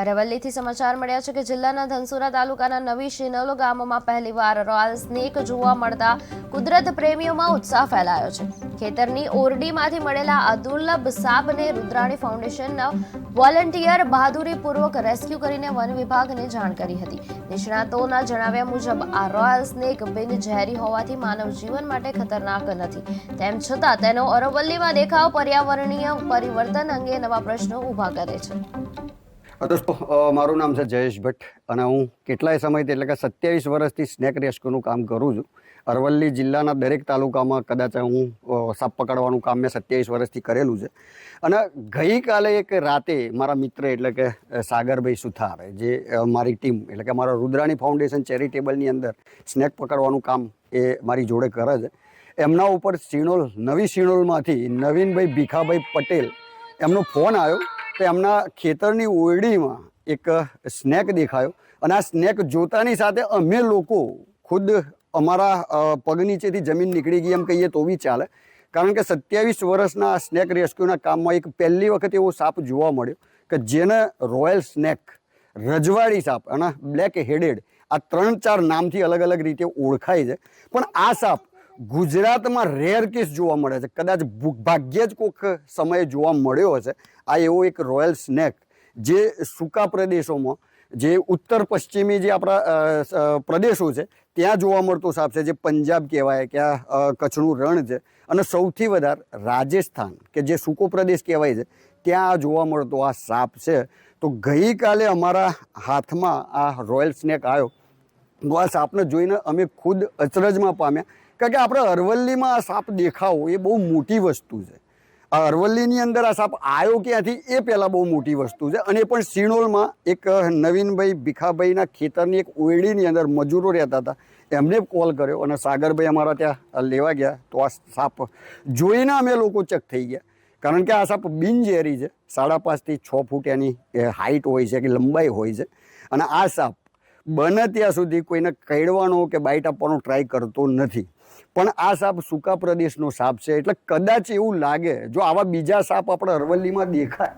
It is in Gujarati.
અરવલ્લીથી સમાચાર મળ્યા છે કે જિલ્લાના ધનસુરા તાલુકાના નવી શિનોલ ગામમાં પહેલીવાર રોયલ સ્નેક જોવા મળતા કુદરત પ્રેમીઓમાં ઉત્સાહ ફેલાયો છે. ખેતરની ઓરડીમાંથી મળેલા આ દુર્લભ સાપને રુદ્રાણી ફાઉન્ડેશનના વોલન્ટિયર બહાદુરીપૂર્વક રેસ્ક્યુ કરીને વન વિભાગને જાણ કરી હતી. નિષ્ણાતોના જણાવ્યા મુજબ આ રોયલ સ્નેક બિનઝેરી હોવાથી માનવ જીવન માટે ખતરનાક નથી. તેમ છતાં તેનો અરવલ્લીમાં દેખાવ પર્યાવરણીય પરિવર્તન અંગે નવા પ્રશ્નો ઊભા કરે છે. દોસ્તો, મારું નામ છે જયેશ ભટ્ટ અને હું કેટલાય સમયથી એટલે કે 27 વર્ષથી સ્નેક રેસ્ક્યુનું કામ કરું છું. અરવલ્લી જિલ્લાના દરેક તાલુકામાં કદાચ હું સાપ પકડવાનું કામ મેં 27 વર્ષથી કરેલું છે. અને ગઈકાલે એક રાતે મારા મિત્ર એટલે કે સાગરભાઈ સુથાર, જે મારી ટીમ એટલે કે મારા રુદ્રાણી ફાઉન્ડેશન ચેરિટેબલની અંદર સ્નેક પકડવાનું કામ એ મારી જોડે કરે છે. એમના ઉપર નવી શિનોલમાંથી નવીનભાઈ ભીખાભાઈ પટેલ એમનો ફોન આવ્યો તો એમના ખેતરની ઓરડીમાં એક સ્નેક દેખાયો અને આ સ્નેક જોતાની સાથે અમે લોકો ખુદ અમારા પગ નીચેથી જમીન નીકળી ગઈ એમ કહીએ તો બી ચાલે. કારણ કે 27 વર્ષના સ્નેક રેસ્ક્યુના કામમાં એક પહેલી વખત એવો સાપ જોવા મળ્યો કે જેને રોયલ સ્નેક, રજવાડી સાપ અને બ્લેક હેડેડ આ 3-4 નામથી અલગ અલગ રીતે ઓળખાય છે. પણ આ સાપ ગુજરાતમાં રેર કેસ જોવા મળે છે. કદાચ ભાગ્યે જ કોઈક સમયે જોવા મળ્યો હશે. આ એવો એક રોયલ સ્નેક જે સૂકા પ્રદેશોમાં, જે ઉત્તર પશ્ચિમી જે આપણા પ્રદેશો છે ત્યાં જોવા મળતો સાપ છે, જે પંજાબ કહેવાય કે આ કચ્છનું રણ છે, અને સૌથી વધારે રાજસ્થાન કે જે સૂકો પ્રદેશ કહેવાય છે ત્યાં જોવા મળતો આ સાપ છે. તો ગઈકાલે અમારા હાથમાં આ રોયલ સ્નેક આવ્યો તો આ સાપને જોઈને અમે ખુદ અચરજમાં પામ્યા. કારણ કે આપણે અરવલ્લીમાં આ સાપ દેખાવો એ બહુ મોટી વસ્તુ છે. આ અરવલ્લીની અંદર આ સાપ આવ્યો ક્યાંથી એ પહેલાં બહુ મોટી વસ્તુ છે. અને પણ શિનોલમાં એક નવીનભાઈ ભીખાભાઈના ખેતરની એક ઓરડીની અંદર મજૂરો રહેતા હતા, એમને કોલ કર્યો અને સાગરભાઈ અમારા ત્યાં લેવા ગયા. તો આ સાપ જોઈને અમે લોકો ચક થઈ ગયા. કારણ કે આ સાપ બિનઝેરી છે. 5.5 થી 6 ફૂટ એની હાઇટ હોય છે કે લંબાઈ હોય છે. અને આ સાપ બને ત્યાં સુધી કોઈને કરડવાનો કે બાઇટ આપવાનો ટ્રાય કરતો નથી. પણ આ સાપ સૂકા પ્રદેશનો સાપ છે એટલે કદાચ એવું લાગે જો આવા બીજા સાપ આપણે અરવલ્લીમાં દેખાય